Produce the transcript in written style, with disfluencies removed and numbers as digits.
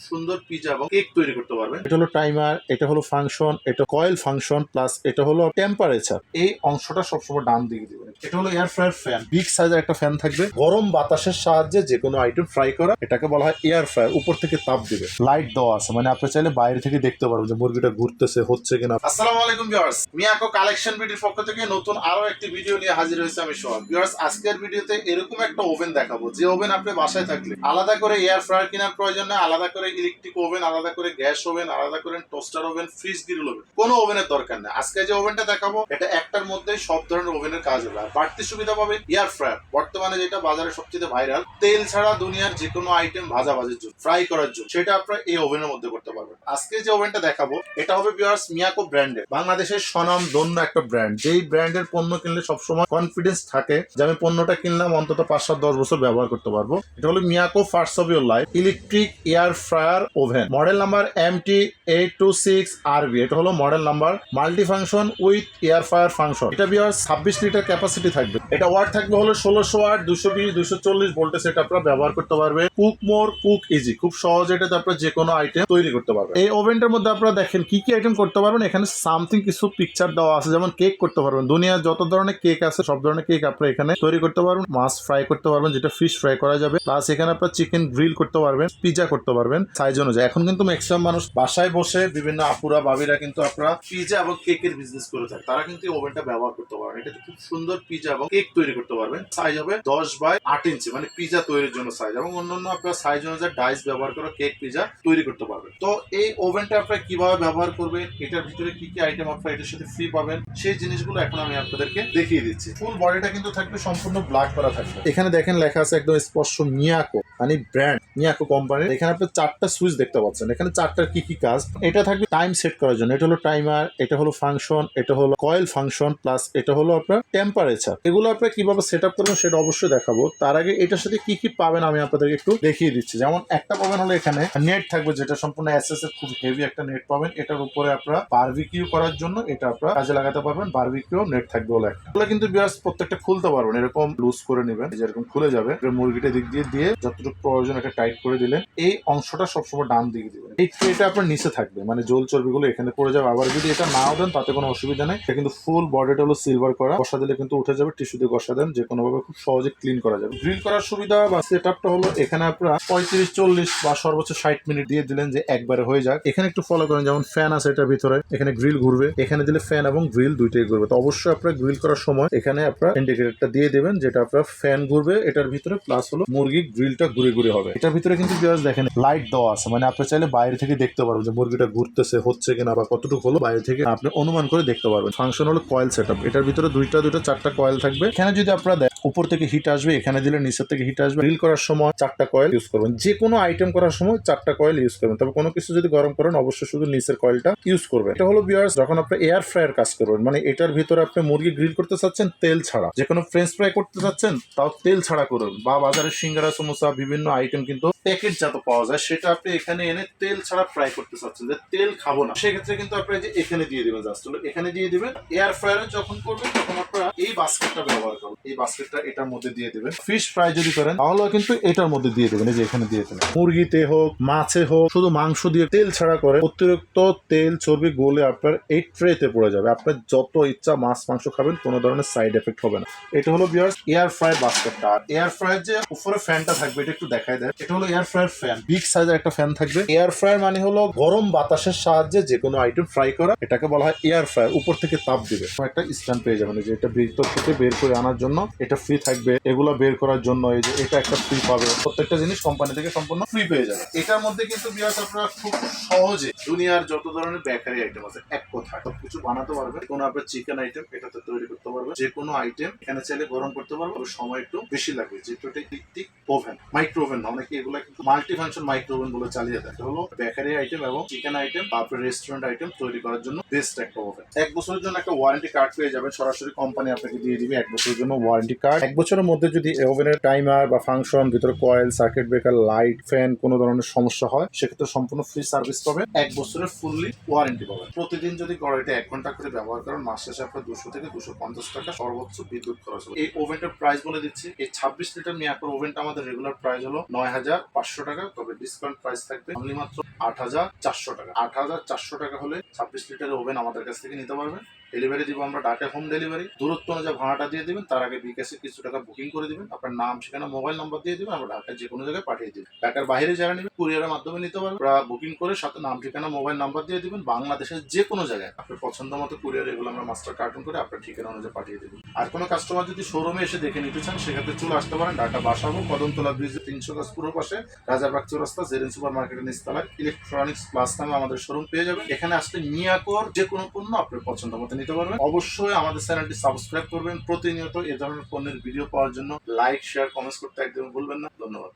সুন্দর পিজা এবং কেক তৈরি করতে পারবেন। এটা হলো টাইমার, এটা হলো ফাংশন, এটা কয়েল ফাংশন, প্লাস এটা হলো টেম্পারেচার। এই অংশটা সবসময় ডান দিকে দিবেন। এটা হলো এয়ার ফ্রায়ার ফ্যান, বিগ সাইজের একটা ফ্যান থাকবে, গরম বাতাসের সাহায্যে যে কোনো আইটেম ফ্রাই করা, এটাকে বলা হয় এয়ার ফ্রায়ার। উপর থেকে তাপ দিবে, লাইট দেওয়া আছে, মানে আপনি চাইলে বাইরে থেকে দেখতে পারবেন যে মুরগিটা ঘুরতেছে হচ্ছে কিনা। আসসালামু আলাইকুম ভিউয়ার্স, মিয়াকো কালেকশন বিডির পক্ষ থেকে নতুন আরো একটি ভিডিও নিয়ে হাজির হয়েছে আমি সোহাগ। ভিউয়ার্স, আজকের ভিডিওতে এরকম একটা ওভেন দেখাবো, যে ওভেন আপনি বাসায় থাকলে আলাদা করে এয়ার ফ্রায়ার কেনার প্রয়োজন নেই, আলাদা করে ইলেকট্রিক ওভেন, আলাদা করে গ্যাস ওভেন, আলাদা করে toaster oven, fridge grill oven, কোনো ওভেনের দরকার নেই। আজকে যে ওভেনটা দেখাবো এটা একটার মধ্যেই সব ধরনের ওভেনের কাজ হবে। আর বাড়তি সুবিধা পাবেন এয়ার ফ্রায়ার, বর্তমানে যেটা বাজারে সবচেয়ে ভাইরাল, তেল ছাড়া দুনিয়ার যে কোনো আইটেম ভাজাভাজির জন্য, ফ্রাই করার জন্য, সেটা আপনারা এই ওভেনের মধ্যে করতে পারবেন। আজকে যে ওভেনটা দেখাবো এটা হবে ভিউয়ার্স মিয়াকো ব্র্যান্ডের, বাংলাদেশের স্বনাম ধন্য একটা ব্র্যান্ড। যেই ব্র্যান্ডের পণ্য কিনলে সবসময় কনফিডেন্স থাকে যে আমি পণ্যটা কিনলাম অন্তত 5-7-10 বছর ব্যবহার করতে পারবো। এটা হলো Miyako first of your life electric air fryer oven, model number MT826RB। এটা হলো model number, multi function with air fryer function. এটা ভিউয়ার্স 26 লিটার ক্যাপাসিটি থাকবে। এটা ওয়াট থাকবে হলো 1600 ওয়াট, 220-240 ভোল্টেজ। এটা আপনারা ব্যবহার করতে পারবে। কুক মোর কুক ইজি, খুব সহজে এটাতে আপনারা যে কোনো আইটেম তৈরি করতে পারবেন। এই ওভেনটার মধ্যে আপনারা দেখেন কি কি আইটেম করতে পারবেন। এখানে সামথিং কিছু পিকচার দেওয়া আছে, যেমন কেক করতে পারবেন। দুনিয়ার যত ধরনের কেক আছে সব ধরনের কেক আপনারা এখানে তৈরি করতে পারবেন। মাছ ফ্রাই করতে পারবেন, যেটা ফিশ ফ্রাই করা যাবে, প্লাস এখানে আপনারা চিকেন গ্রিল করতে পারবেন, পিজা করতে পারবেন সাইজ অনুযায়ী। এখন কিন্তু ম্যাক্সিমাম মানুষ বাসায় বসে বিভিন্ন আপুরা ভাবিরা কিন্তু আপনারা পিজা এবং কেকের বিজনেস করে থাকে, তারা কিন্তু ওভেনটা ব্যবহার করতে পারবেন। এটাতে খুব সুন্দর পিজা এবং কেক তৈরি করতে পারবেন। সাইজ হবে 10/8 ইঞ্চি, মানে পিজা তৈরির জন্য সাইজ, এবং অন্যান্য আপনার সাইজ অনুযায়ী ডাইস ব্যবহার করে কেক পিজা তৈরি করতে পারবেন। তো এই ওভেনটা আপনারা কিভাবে ব্যবহার করবেন, এটার ভিতরে কি কি আইটেম আপনারা এটার সাথে ফ্রি পাবেন, সেই জিনিসগুলো এখন আমি আপনাদেরকে দেখিয়ে দিচ্ছি। ফুল বডিটা কিন্তু থাকবে সম্পূর্ণ ব্ল্যাক করা থাকবে। এখানে দেখেন লেখা আছে একদম স্পষ্ট মিয়াকো, মানে ব্র্যান্ড মিয়াকো কোম্পানির। এখানে আপনি 4টা সুইচ দেখতে পাচ্ছেন। এখানে 4টার কি কি কাজ, এটা থাকবে টাইম সেট করার জন্য, এটা হলো টাইমার, এটা হলো ফাংশন, এটা হলো কয়েল ফাংশন, প্লাস এটা হলো আপনার টেম্পারেচার। এগুলো আপনারা কিভাবে সেট আপ করবেন সেটা অবশ্যই দেখাবো। তার আগে এটার সাথে কি কি পাবেন আমি আপনাদেরকে একটু দেখিয়ে দিচ্ছি। যেমন একটা পাবেন হলো এখানে নেট থাকবে, যেটা সম্পূর্ণ এসএস এর খুব হেভি একটা নেট পাবেন। এটার উপরে আপনারা বারবিকিউ করার জন্য এটা আপনারা কাজে লাগাতে পারবেন। বারবিকিউ নেট থাকবে হলো একটা। এগুলো কিন্তু বিয়ার্স প্রত্যেকটা খুলতে পারবেন, এরকম লুজ করে নেবেন, যেরকম খুলে যাবে। মুরগিটা দিক দিয়ে যতটুকু প্রয়োজন এটা টাইট করে দিলেন। এই অংশটা সবসময় ডান দিকে দিবেন। এই ট্রেটা আপনার নিচে থাকবে, মানে জল চর্বিগুলো এখানে পড়ে যাবে। আবার যদি এটা নাও দেন তাতে কোনো অসুবিধা নেই। এটা কিন্তু ফুল বডিটা হলো সিলভার করা, ঘষা দিলে কিন্তু উঠে যাবে। টিস্যু দিয়ে ঘষা দেন, যে কোনো ভাবে খুব সহজে ক্লিন করা যাবে। গ্রিল করার সুবিধা বা সেটআপটা হলো এখানে আপনারা 35-40 বা সর্বোচ্চ 60 মিনিট দিয়ে দিলেন যে একবারে হয়ে যাক। এখানে একটু ফলো করেন, যেমন ফ্যান আছে এটার ভিতরে, এখানে গ্রিল ঘুরবে, এখানে দিলে ফ্যান এবং গ্রিল দুইটাই ঘুরবে। তো অবশ্যই আপনারা গ্রিল করার সময় এখানে আপনারা ইন্ডিকেটরটা দিয়ে দেবেন, যেটা আপনার ফ্যান ঘুরবে এটার ভিতরে, প্লাস হলো মুরগি গ্রিলটা ঘুরে ঘুরে হবে। এটার ভিতরে কিন্তু দেখেন লাইট দেওয়া আছে, মানে আপনি চাইলে বাইরে থেকে দেখতে পারবেন যে মুরগিটা ঘুরতেছে হচ্ছে কিনা বা কতটুকু হলো, বাইরে থেকে আপনি অনুমান করে দেখতে পারবেন। ফাংশন হলো কয়েল সেটআপ, এটার ভিতরে দুইটা 4টা কয়েল থাকবে। এখানে যদি আপনারা দেখেন উপর থেকে হিট আসবে, এখানে দিলে নিচের থেকে হিট আসবে। গ্রিল করার সময় 4টা কয়েল ইউজ করবেন, যে কোনো আইটেম করার সময় 4টা কয়েল ইউজ করবেন। তবে কোনো কিছু যদি গরম করেন অবশ্যই শুধু নিচের কয়েলটা ইউজ করবেন। এটা হলো ভিউয়ার্স যখন আপনি এয়ার ফ্রায়ার কাজ করবেন, মানে এটার ভিতরে আপনি মুরগি গ্রিল করতে চাচ্ছেন তেল ছাড়া, যে কোনো ফ্রেঞ্চ ফ্রাই করতে চাচ্ছেন তাও তেল ছাড়া করুন, বা বাজারে সিঙ্গারা সমোসা বিভিন্ন আইটেম কিন্তু প্যাকেট জাত পাওয়া যায়, সেটা আপনি এখানে এনে তেল ছাড়া ফ্রাই করতে চাচ্ছেন, যে তেল খাবো না, সেক্ষেত্রে কিন্তু আপনি যে এখানে দিয়ে দিবেন, জাস্ট হলো এখানে দিয়ে দিবেন। এয়ার ফ্রায়ারে যখন করবেন তখন আপনারা এই বাস্কেটটা ব্যবহার করবেন, এই বাস্কেটটা এটার মধ্যে দিয়ে দিবেন। ফিশ ফ্রাই যদি করেন তাহলে কিন্তু এটার মধ্যে দিয়ে দেবেন, এই যে এখানে দিয়ে দেবেন। মুরগিতে হোক মাছে হোক, শুধু মাংস দিয়ে তেল ছাড়া করে অতিরিক্ত তেল চর্বি গলে আপনার এই ট্রেতে পড়ে যাবে। আপনার যত ইচ্ছা মাছ মাংস খাবেন, কোনো ধরনের সাইড এফেক্ট হবে না। এটা হলো ভিউয়ার্স এয়ার ফ্রাই বাস্কেটটা। আর এয়ার ফ্রায়ার যে উপরে ফ্যানটা থাকবে এটা একটু দেখাই দেয়। এটা হলো এয়ার ফ্রায়ার ফ্যান, বিগ সাইজের একটা ফ্যান থাকবে। এয়ার ফ্রায়ার মানে হলো গরম বাতাসের সাহায্যে যে কোনো আইটেম ফ্রাই করা, এটাকে বলা হয় এয়ার ফ্রায়ার। উপর থেকে তাপ দিবে, একটা স্ট্যান্ড পেয়ে যাবেন, যে এটা ভিতর থেকে বের করে আনার জন্য এটা ফ্রি থাকবে। এগুলো বের করার জন্য এই যে এটা একটা ফ্রি পাবে। প্রত্যেকটা জিনিস কোম্পানি থেকে সম্পূর্ণ ফ্রি পেয়ে যাবে। এটার মধ্যে কিন্তু বিয়াস আপনারা খুব সহজে দুনিয়ার যত ধরনের বেকারি আইটেম আছে এক কথায় সবকিছু বানাতে পারবেন। কোনো আপনার চিকেন আইটেম এটাতে তৈরি করতে পারবেন, যে কোনো আইটেম এখানে চাইলে গরম করতে পারবেন, সময় একটু বেশি লাগবে। যেহেতু এটা ইলেকট্রিক ওভেন, মাইক্রো ওভেন না, অনেকে এগুলো কিন্তু মাল্টি ফাংশন মাইক্রো ওভেন বলে চালিয়ে দেয়। এটা হলো বেকারি আইটেম এবং চিকেন আইটেম, তারপরে রেস্টুরেন্ট আইটেম তৈরি করার জন্য বেস্ট একটা ওভেন। 1 বছরের জন্য একটা ওয়ারেন্টি কার্ড পেয়ে যাবেন, সরাসরি কোম্পানি আপনাকে দিয়ে দিবে 1 বছরের জন্য ওয়ারেন্টি কার্ড। 1 বছরের মধ্যে যদি ওভেনের টাইমার বা ফাংশন, ভিতরে coil, circuit breaker, light, fan কোনো ধরনের সমস্যা হয়, সেক্ষেত্রে সম্পূর্ণ ফ্রি সার্ভিস পাবেন। 1 বছরের ফুললি ওয়ারেন্টি পাবেন। প্রতিদিন যদি গড়াইতে 1 ঘন্টা করে ব্যবহার করেন, মাস শেষে আপনার 200 থেকে 250 টাকা সর্বোচ্চ বিদ্যুৎ খরচ হবে। এই ওভেনটার প্রাইস বলে দিচ্ছি, এই 26 লিটার মিয়াকোর ওভেনটা আমাদের রেগুলার প্রাইস হলো 9,000 7,500 টাকা, তবে ডিসকাউন্ট প্রাইস থাকবে অনলি মাত্র 8,400 টাকা। 8,400 টাকা হলে 26 লিটারের ওভেন আমাদের কাছ থেকে নিতে পারবেন। ডেলিভারি দিব আমরা ঢাকা হোম ডেলিভারি। দূরত্ব অনুযায়ী ভাড়াটা দিয়ে দিবেন, তার আগে বিকাশে কিছু টাকা বুকিং করে দিবেন, আপনার নাম ঠিকানা মোবাইল নাম্বার দিয়ে দিবেন, আমরা ঢাকার যে কোনো জায়গায় পাঠিয়ে দিবেন। ঢাকার বাইরে যারা নেবেন কুরিয়ারের মাধ্যমে নিতে পারবেন, আপনারা বুকিং করে সাথে নাম ঠিকানা মোবাইল নাম্বার দিয়ে দিবেন। বাংলাদেশের যে কোনো জায়গায় আপনার পছন্দ মতো কুরিয়ার এগুলো আমরা মাস্টার কার্টুন করে আপনার ঠিকানা অনুযায়ী পাঠিয়ে দেবেন। আর কোনো কাস্টমার যদি শোরুমে এসে দেখে নিতে চান সেক্ষেত্রে চলে আসতে পারেন ঢাকা বাসাবো কদমতলা ব্রিজের 300 গজ পুরো পাশে রাজারবাগ চৌরাস্তা জেরিন সুপার মার্কেটের নিচতলায় ইলেকট্রনিক্স প্লাস নামে আমাদের শোরুম পেয়ে যাবেন। এখানে আসলে মিয়াকোর যে কোনো পণ্য আপনার পছন্দ মতো নিতে পারবেন। অবশ্যই আমাদের চ্যানেলটি সাবস্ক্রাইব করবেন। প্রতিনিয়ত এ ধরনের পণ্যের ভিডিও পাওয়ার জন্য লাইক শেয়ার কমেন্টস করতে একদম ভুলবেন না। ধন্যবাদ।